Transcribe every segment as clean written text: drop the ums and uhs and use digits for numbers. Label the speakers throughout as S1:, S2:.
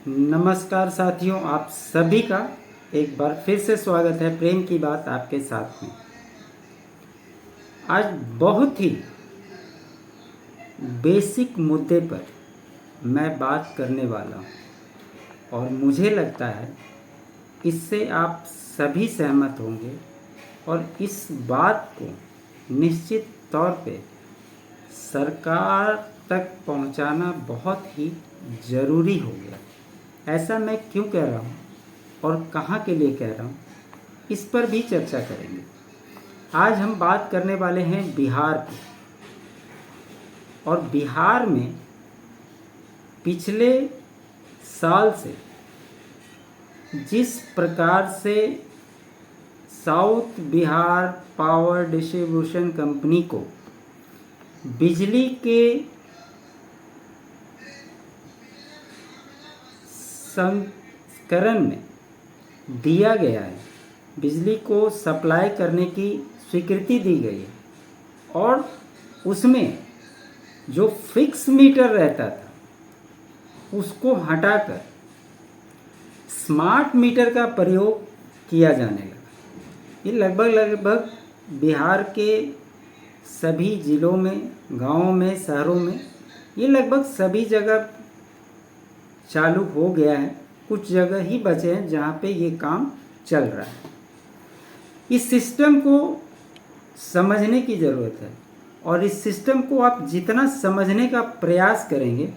S1: नमस्कार साथियों, आप सभी का एक बार फिर से स्वागत है प्रेम की बात आपके साथ में। आज बहुत ही बेसिक मुद्दे पर मैं बात करने वाला हूँ और मुझे लगता है इससे आप सभी सहमत होंगे और इस बात को निश्चित तौर पे सरकार तक पहुंचाना बहुत ही ज़रूरी हो गया। ऐसा मैं क्यों कह रहा हूँ और कहाँ के लिए कह रहा हूँ, इस पर भी चर्चा करेंगे। आज हम बात करने वाले हैं बिहार की। और बिहार में पिछले साल से जिस प्रकार से south Bihar power distribution company को बिजली के संस्करण में दिया गया है, बिजली को सप्लाई करने की स्वीकृति दी गई है और उसमें जो फिक्स मीटर रहता था उसको हटाकर स्मार्ट मीटर का प्रयोग किया जाने लगा। ये लगभग बिहार के सभी ज़िलों में, गांवों में, शहरों में ये लगभग सभी जगह चालू हो गया है। कुछ जगह ही बचे हैं जहाँ पे ये काम चल रहा है। इस सिस्टम को समझने की ज़रूरत है और इस सिस्टम को आप जितना समझने का प्रयास करेंगे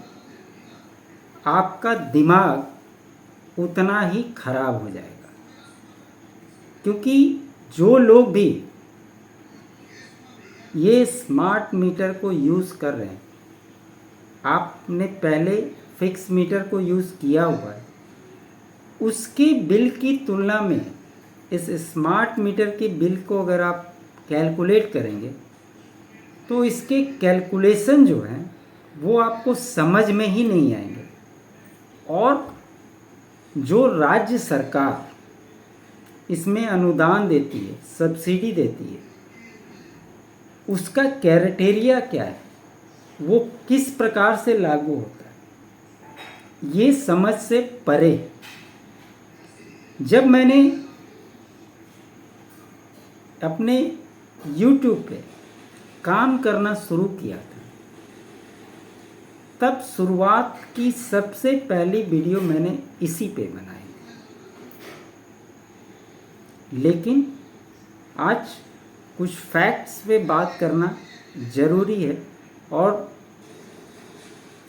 S1: आपका दिमाग उतना ही खराब हो जाएगा। क्योंकि जो लोग भी ये स्मार्ट मीटर को यूज़ कर रहे हैं, आपने पहले फिक्स मीटर को यूज़ किया हुआ है, उसके बिल की तुलना में इस स्मार्ट मीटर के बिल को अगर आप कैलकुलेट करेंगे तो इसके कैलकुलेशन जो हैं वो आपको समझ में ही नहीं आएंगे। और जो राज्य सरकार इसमें अनुदान देती है, सब्सिडी देती है, उसका क्राइटेरिया क्या है, वो किस प्रकार से लागू होता है, ये समझ से परे है। जब मैंने अपने YouTube पे काम करना शुरू किया था तब शुरुआत की सबसे पहली वीडियो मैंने इसी पे बनाई। लेकिन आज कुछ फैक्ट्स पे बात करना ज़रूरी है और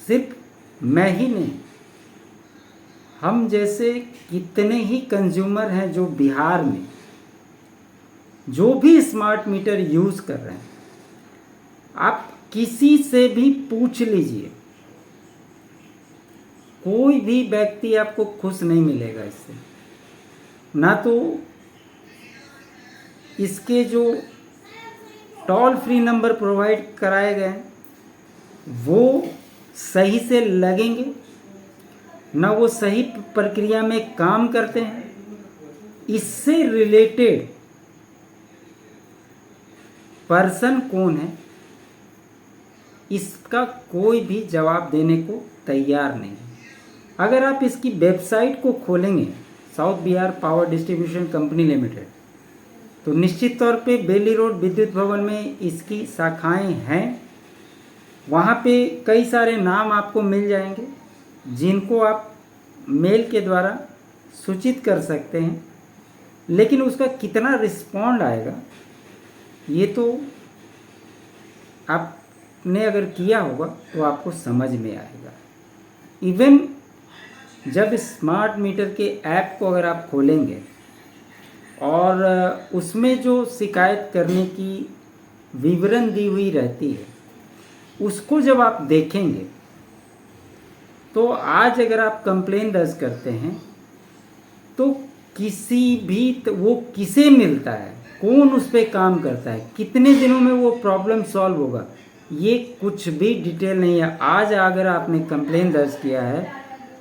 S1: सिर्फ मैं ही नहीं, हम जैसे कितने ही कंज्यूमर हैं जो बिहार में जो भी स्मार्ट मीटर यूज़ कर रहे हैं, आप किसी से भी पूछ लीजिए, कोई भी व्यक्ति आपको खुश नहीं मिलेगा इससे। ना तो इसके जो टोल फ्री नंबर प्रोवाइड कराए गए हैं वो सही से लगेंगे, ना वो सही प्रक्रिया में काम करते हैं। इससे रिलेटेड पर्सन कौन है, इसका कोई भी जवाब देने को तैयार नहीं है। अगर आप इसकी वेबसाइट को खोलेंगे, south Bihar power distribution company limited, तो निश्चित तौर पे बेली रोड विद्युत भवन में इसकी शाखाएं हैं। वहाँ पे कई सारे नाम आपको मिल जाएंगे जिनको आप मेल के द्वारा सूचित कर सकते हैं। लेकिन उसका कितना रिस्पॉन्ड आएगा ये तो आपने अगर किया होगा तो आपको समझ में आएगा। इवन जब स्मार्ट मीटर के ऐप को अगर आप खोलेंगे और उसमें जो शिकायत करने की विवरण दी हुई रहती है उसको जब आप देखेंगे तो आज अगर आप कंप्लेन दर्ज करते हैं तो किसी भी वो किसे मिलता है, कौन उस पर काम करता है, कितने दिनों में वो प्रॉब्लम सॉल्व होगा, ये कुछ भी डिटेल नहीं है। आज अगर आपने कंप्लेन दर्ज किया है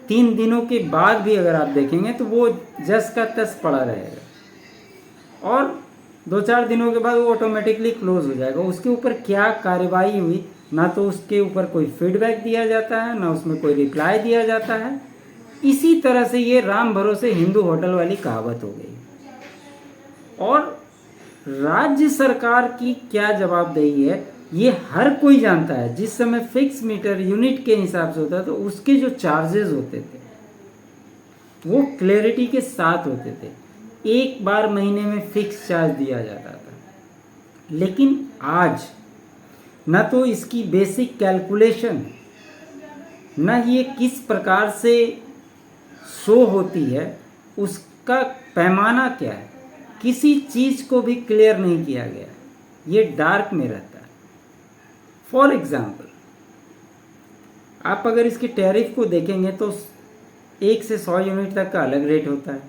S1: 3 दिनों के बाद भी अगर आप देखेंगे तो वो जस का तस पड़ा रहेगा और 2-4 दिनों के बाद वो ऑटोमेटिकली क्लोज हो जाएगा। उसके ऊपर क्या कार्रवाई हुई, ना तो उसके ऊपर कोई फीडबैक दिया जाता है, ना उसमें कोई रिप्लाई दिया जाता है। इसी तरह से ये राम भरोसे हिंदू होटल वाली कहावत हो गई। और राज्य सरकार की क्या जवाबदेही है ये हर कोई जानता है। जिस समय फिक्स मीटर यूनिट के हिसाब से होता है तो उसके जो चार्जेस होते थे वो क्लैरिटी के साथ होते थे। एक बार महीने में फिक्स चार्ज दिया जाता था। लेकिन आज न तो इसकी बेसिक कैलकुलेशन, न ये किस प्रकार से शो होती है, उसका पैमाना क्या है, किसी चीज़ को भी क्लियर नहीं किया गया। ये डार्क में रहता है। फॉर एग्जाम्पल, आप अगर इसके टैरिफ को देखेंगे तो 1 से 100 यूनिट तक का अलग रेट होता है,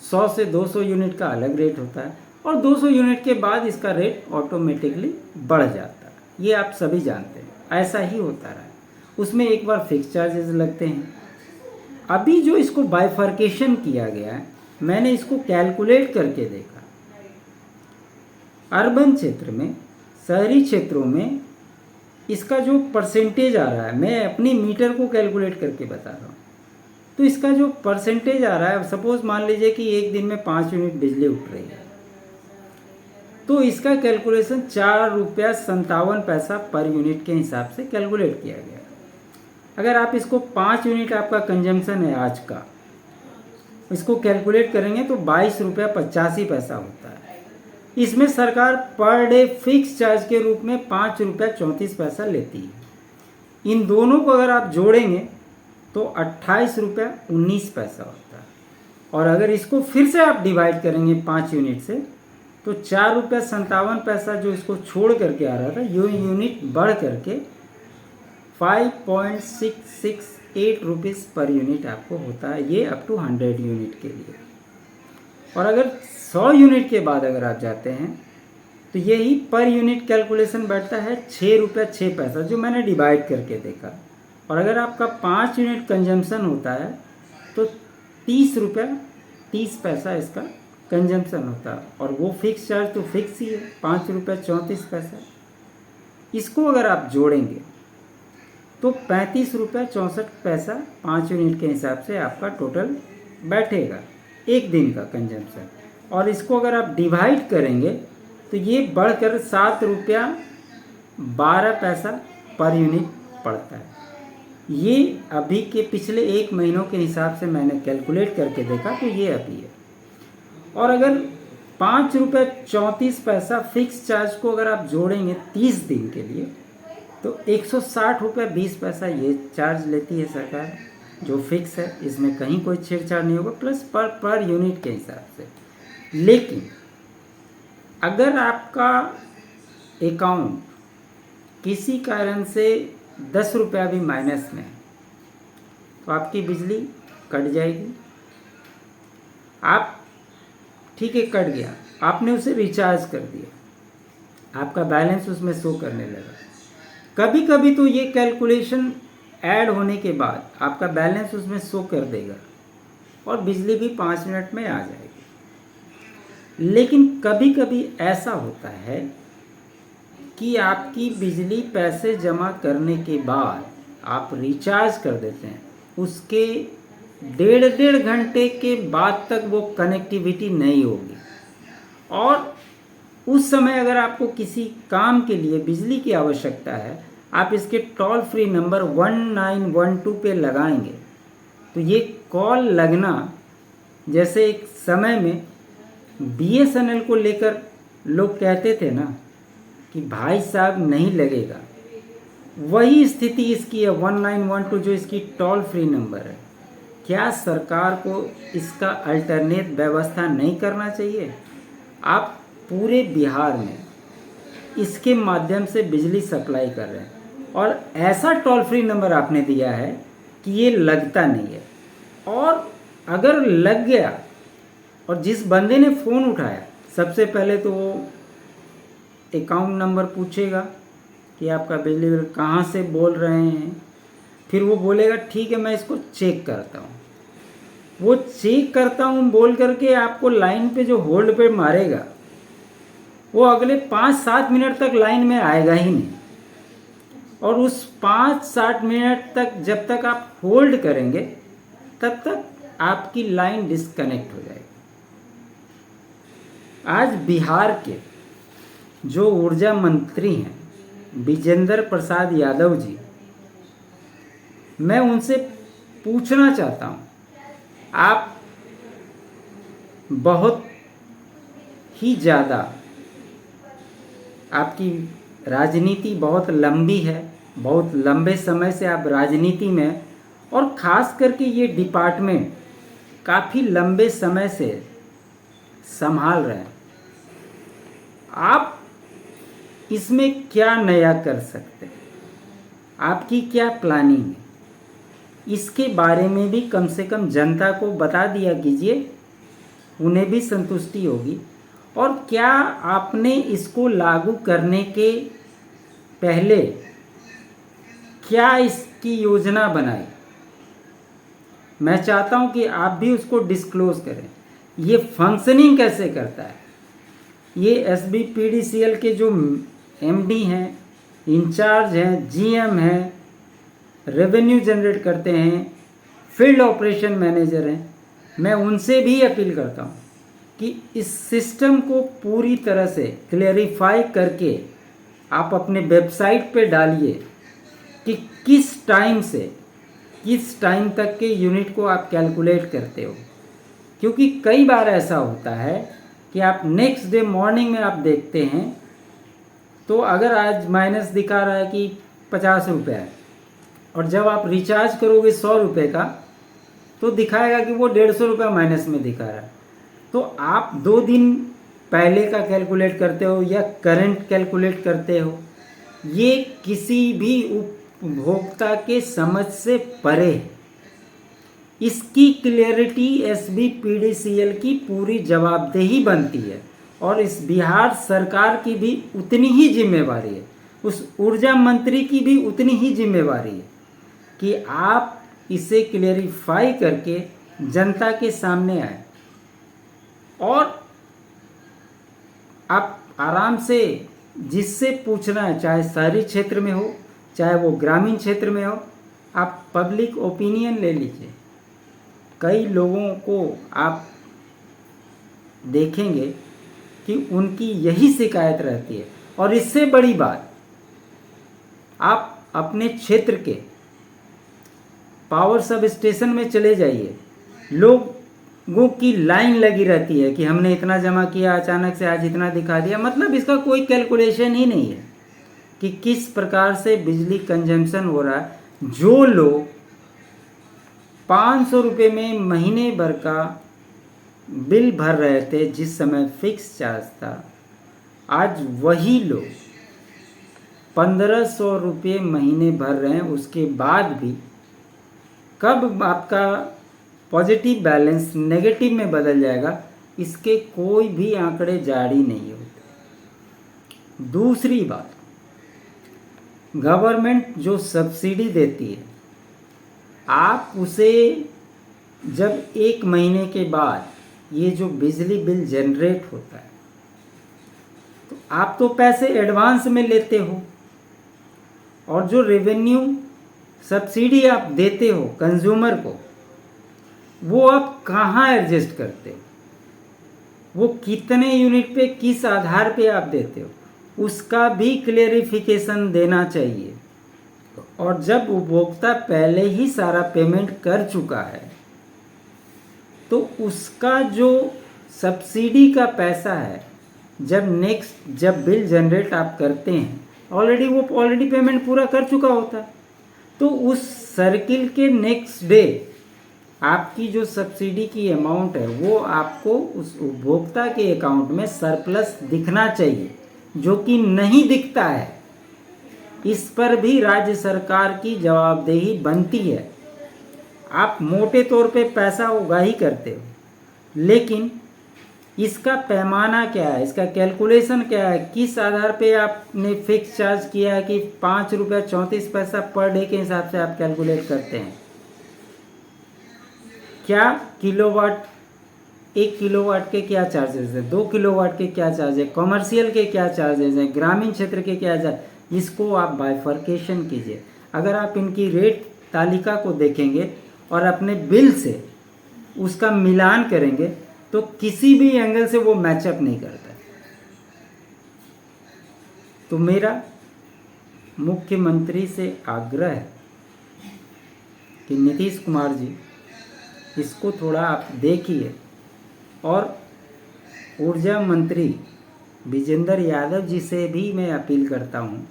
S1: 100 से 200 यूनिट का अलग रेट होता है, और 200 यूनिट के बाद इसका रेट ऑटोमेटिकली बढ़ जाता है। ये आप सभी जानते हैं, ऐसा ही होता रहा है। उसमें एक बार फिक्स चार्जेस लगते हैं। अभी जो इसको बाइफर्केशन किया गया है, मैंने इसको कैलकुलेट करके देखा। अर्बन क्षेत्र में, शहरी क्षेत्रों में इसका जो परसेंटेज आ रहा है, मैं अपनी मीटर को कैलकुलेट करके बता रहा हूँ, तो इसका जो परसेंटेज आ रहा है, सपोज मान लीजिए कि एक दिन में 5 यूनिट बिजली उठ रही है, तो इसका कैलकुलेशन 4.57 रुपया पर यूनिट के हिसाब से कैलकुलेट किया गया। अगर आप इसको 5 यूनिट आपका कंजम्पशन है आज का, इसको कैलकुलेट करेंगे तो 22.85 रुपया होता है। इसमें सरकार पर डे फिक्स चार्ज के रूप में 5.34 रुपया लेती है। इन दोनों को अगर आप जोड़ेंगे तो 28.19 रुपया होता है। और अगर इसको फिर से आप डिवाइड करेंगे 5 यूनिट से तो 4.57 रुपया जो इसको छोड़ करके आ रहा था, ये यूनिट बढ़ करके 5.668 रुपीज़ पर यूनिट आपको होता है। ये अप टू 100 यूनिट के लिए। और अगर 100 यूनिट के बाद अगर आप जाते हैं तो यही पर यूनिट कैलकुलेशन बैठता है 6.06 रुपया, जो मैंने डिवाइड करके देखा। और अगर आपका 5 यूनिट कंजम्पशन होता है तो 30.30 रुपया इसका कंजम्पशन होता है। और वो फिक्स चार्ज तो फिक्स ही है, 5.34 रुपया। इसको अगर आप जोड़ेंगे तो 35.64 रुपया 5 यूनिट के हिसाब से आपका टोटल बैठेगा एक दिन का कंजम्पशन। और इसको अगर आप डिवाइड करेंगे तो ये बढ़कर 7.12 रुपया पर यूनिट पड़ता है। ये अभी के पिछले 1 महीनों के हिसाब से मैंने कैलकुलेट करके देखा तो ये अभी है। और अगर 5.34 रुपया फिक्स चार्ज को अगर आप जोड़ेंगे 30 दिन के लिए तो 160.20 रुपया ये चार्ज लेती है सरकार, जो फिक्स है। इसमें कहीं कोई छेड़छाड़ नहीं होगा, प्लस पर यूनिट के हिसाब से। लेकिन अगर आपका अकाउंट किसी कारण से 10 रुपया भी माइनस में है तो आपकी बिजली कट जाएगी। आप ठीक है, कट गया, आपने उसे रिचार्ज कर दिया, आपका बैलेंस उसमें शो करने लगा। कभी कभी तो ये कैलकुलेशन ऐड होने के बाद आपका बैलेंस उसमें शो कर देगा और बिजली भी 5 मिनट में आ जाएगी। लेकिन कभी कभी ऐसा होता है कि आपकी बिजली पैसे जमा करने के बाद आप रिचार्ज कर देते हैं, उसके 1.5 घंटे के बाद तक वो कनेक्टिविटी नहीं होगी। और उस समय अगर आपको किसी काम के लिए बिजली की आवश्यकता है, आप इसके टोल फ्री नंबर 1912 पे लगाएंगे तो ये कॉल लगना, जैसे एक समय में BSNL को लेकर लोग कहते थे ना कि भाई साहब नहीं लगेगा, वही स्थिति इसकी है। 1912 जो इसकी टोल फ्री नंबर है, क्या सरकार को इसका अल्टरनेट व्यवस्था नहीं करना चाहिए? आप पूरे बिहार में इसके माध्यम से बिजली सप्लाई कर रहे हैं और ऐसा टोल फ्री नंबर आपने दिया है कि ये लगता नहीं है। और अगर लग गया और जिस बंदे ने फ़ोन उठाया, सबसे पहले तो वो अकाउंट नंबर पूछेगा कि आपका बिजली बिल कहाँ से बोल रहे हैं। फिर वो बोलेगा ठीक है मैं इसको चेक करता हूँ। वो चेक करता हूँ बोल करके आपको लाइन पे जो होल्ड पे मारेगा, वो अगले 5-7 मिनट तक लाइन में आएगा ही नहीं। और उस 5-7 मिनट तक जब तक आप होल्ड करेंगे तब तक आपकी लाइन डिस्कनेक्ट हो जाएगी। आज बिहार के जो ऊर्जा मंत्री हैं विजेंद्र प्रसाद यादव जी, मैं उनसे पूछना चाहता हूँ, आप बहुत ही ज़्यादा, आपकी राजनीति बहुत लंबी है, बहुत लंबे समय से आप राजनीति में, और ख़ास करके ये डिपार्टमेंट काफ़ी लंबे समय से संभाल रहे हैं। आप इसमें क्या नया कर सकते हैं, आपकी क्या प्लानिंग है, इसके बारे में भी कम से कम जनता को बता दिया कीजिए, उन्हें भी संतुष्टि होगी। और क्या आपने इसको लागू करने के पहले क्या इसकी योजना बनाई, मैं चाहता हूं कि आप भी उसको डिस्क्लोज करें। ये फंक्शनिंग कैसे करता है, ये SBPDCL के जो MD हैं, इंचार्ज हैं, GM हैं, रेवेन्यू जनरेट करते हैं, फील्ड ऑपरेशन मैनेजर हैं, मैं उनसे भी अपील करता हूं कि इस सिस्टम को पूरी तरह से क्लेरिफाई करके आप अपने वेबसाइट पे डालिए कि किस टाइम से किस टाइम तक के यूनिट को आप कैलकुलेट करते हो। क्योंकि कई बार ऐसा होता है कि आप नेक्स्ट डे मॉर्निंग में आप देखते हैं, तो अगर आज माइनस दिखा रहा है कि 50 रुपये है, और जब आप रिचार्ज करोगे 100 रुपये का, तो दिखाएगा कि वो 150 रुपये माइनस में दिखा रहा है। तो आप 2 दिन पहले का कैलकुलेट करते हो या करंट कैलकुलेट करते हो, ये किसी भी उपभोक्ता के समझ से परे है। इसकी क्लियरिटी SBPDCL की पूरी जवाबदेही बनती है, और इस बिहार सरकार की भी उतनी ही जिम्मेवारी है, उस ऊर्जा मंत्री की भी उतनी ही जिम्मेवारी है कि आप इसे क्लेरिफाई करके जनता के सामने आए, और आप आराम से जिससे पूछना है, चाहे शहरी क्षेत्र में हो चाहे वो ग्रामीण क्षेत्र में हो, आप पब्लिक ओपिनियन ले लीजिए। कई लोगों को आप देखेंगे कि उनकी यही शिकायत रहती है। और इससे बड़ी बात, आप अपने क्षेत्र के पावर सब स्टेशन में चले जाइए, लोगों की लाइन लगी रहती है कि हमने इतना जमा किया, अचानक से आज इतना दिखा दिया। मतलब इसका कोई कैलकुलेशन ही नहीं है कि किस प्रकार से बिजली कंजम्पशन हो रहा है। जो लोग 500 रुपये में महीने भर का बिल भर रहे थे जिस समय फिक्स चार्ज था, आज वही लोग 1500 रुपये महीने भर रहे हैं। उसके बाद भी कब आपका पॉजिटिव बैलेंस नेगेटिव में बदल जाएगा, इसके कोई भी आंकड़े जारी नहीं होते। दूसरी बात, गवर्नमेंट जो सब्सिडी देती है, आप उसे जब 1 महीने के बाद ये जो बिजली बिल जनरेट होता है, तो आप तो पैसे एडवांस में लेते हो, और जो रेवेन्यू सब्सिडी आप देते हो कंज्यूमर को, वो आप कहाँ एडजस्ट करते हो, वो कितने यूनिट पे किस आधार पे आप देते हो, उसका भी क्लेरिफिकेशन देना चाहिए। और जब उपभोक्ता पहले ही सारा पेमेंट कर चुका है, तो उसका जो सब्सिडी का पैसा है, जब बिल जनरेट आप करते हैं, ऑलरेडी पेमेंट पूरा कर चुका होता है। तो उस सर्किल के नेक्स्ट डे आपकी जो सब्सिडी की अमाउंट है, वो आपको उस उपभोक्ता के अकाउंट में सरप्लस दिखना चाहिए, जो कि नहीं दिखता है। इस पर भी राज्य सरकार की जवाबदेही बनती है। आप मोटे तौर पे पैसा उगाही करते हो, लेकिन इसका पैमाना क्या है, इसका कैलकुलेशन क्या है, किस आधार पे आपने फिक्स चार्ज किया है कि 5 रुपये 34 पैसा पर डे के हिसाब से आप कैलकुलेट करते हैं। क्या किलोवाट, 1 किलोवाट के क्या चार्जेस है, 2 किलोवाट के क्या चार्ज है, कॉमर्शियल के क्या चार्जेस हैं, ग्रामीण क्षेत्र के क्या चार्ज, इसको आप बाइफर्केशन कीजिए। अगर आप इनकी रेट तालिका को देखेंगे, और अपने बिल से उसका मिलान करेंगे तो किसी भी एंगल से वो मैचअप नहीं करता। तो मेरा मुख्यमंत्री से आग्रह है कि नीतीश कुमार जी, इसको थोड़ा आप देखिए, और ऊर्जा मंत्री विजेंद्र यादव जी से भी मैं अपील करता हूँ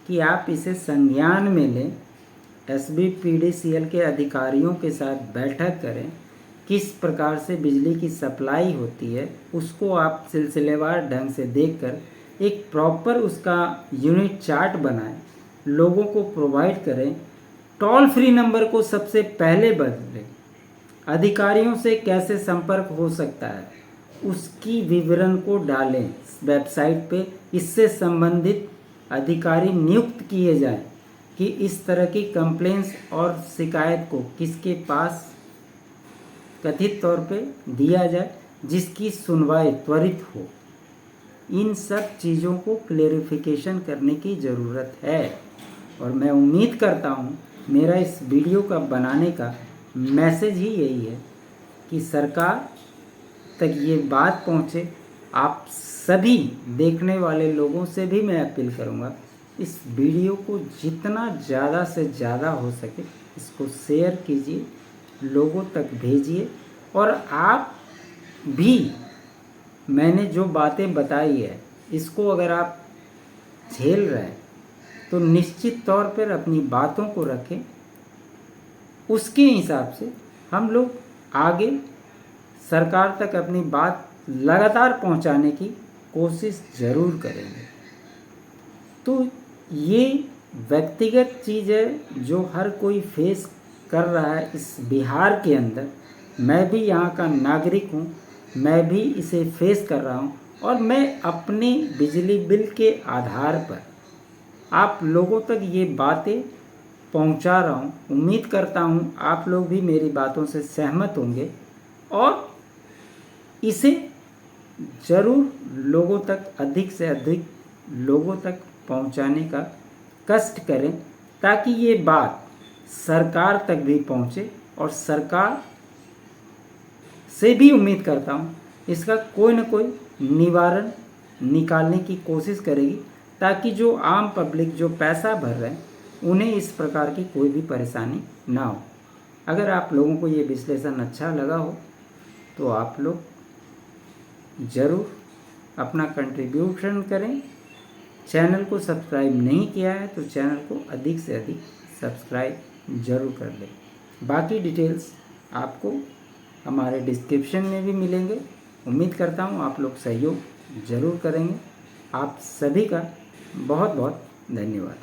S1: कि आप इसे संज्ञान में लें, SBPDCL के अधिकारियों के साथ बैठक करें, किस प्रकार से बिजली की सप्लाई होती है उसको आप सिलसिलेवार ढंग से देखकर एक प्रॉपर उसका यूनिट चार्ट बनाएं, लोगों को प्रोवाइड करें, टोल फ्री नंबर को सबसे पहले बदलें, अधिकारियों से कैसे संपर्क हो सकता है उसकी विवरण को डालें वेबसाइट पे, इससे संबंधित अधिकारी नियुक्त किए जाएं कि इस तरह की कंप्लेंट्स और शिकायत को किसके पास कथित तौर पे दिया जाए जिसकी सुनवाई त्वरित हो। इन सब चीज़ों को क्लेरिफिकेशन करने की ज़रूरत है और मैं उम्मीद करता हूँ मेरा इस वीडियो का बनाने का मैसेज ही यही है कि सरकार तक ये बात पहुँचे। आप सभी देखने वाले लोगों से भी मैं अपील करूँगा, इस वीडियो को जितना ज़्यादा से ज़्यादा हो सके इसको शेयर कीजिए, लोगों तक भेजिए, और आप भी मैंने जो बातें बताई है इसको अगर आप झेल रहे हैं तो निश्चित तौर पर अपनी बातों को रखें, उसके हिसाब से हम लोग आगे सरकार तक अपनी बात लगातार पहुंचाने की कोशिश ज़रूर करेंगे। तो ये व्यक्तिगत चीज़ है जो हर कोई फेस कर रहा है इस बिहार के अंदर। मैं भी यहाँ का नागरिक हूँ, मैं भी इसे फेस कर रहा हूँ और मैं अपने बिजली बिल के आधार पर आप लोगों तक ये बातें पहुँचा रहा हूँ। उम्मीद करता हूँ आप लोग भी मेरी बातों से सहमत होंगे और इसे ज़रूर लोगों तक, अधिक से अधिक लोगों तक पहुँचाने का कष्ट करें ताकि ये बात सरकार तक भी पहुँचे और सरकार से भी उम्मीद करता हूँ इसका कोई न कोई निवारण निकालने की कोशिश करेगी ताकि जो आम पब्लिक जो पैसा भर रहे हैं उन्हें इस प्रकार की कोई भी परेशानी ना हो। अगर आप लोगों को ये विश्लेषण अच्छा लगा हो तो आप लोग ज़रूर अपना कंट्रीब्यूशन करें। चैनल को सब्सक्राइब नहीं किया है तो चैनल को अधिक से अधिक सब्सक्राइब ज़रूर कर लें। बाकी डिटेल्स आपको हमारे डिस्क्रिप्शन में भी मिलेंगे। उम्मीद करता हूँ आप लोग सहयोग ज़रूर करेंगे। आप सभी का बहुत बहुत धन्यवाद।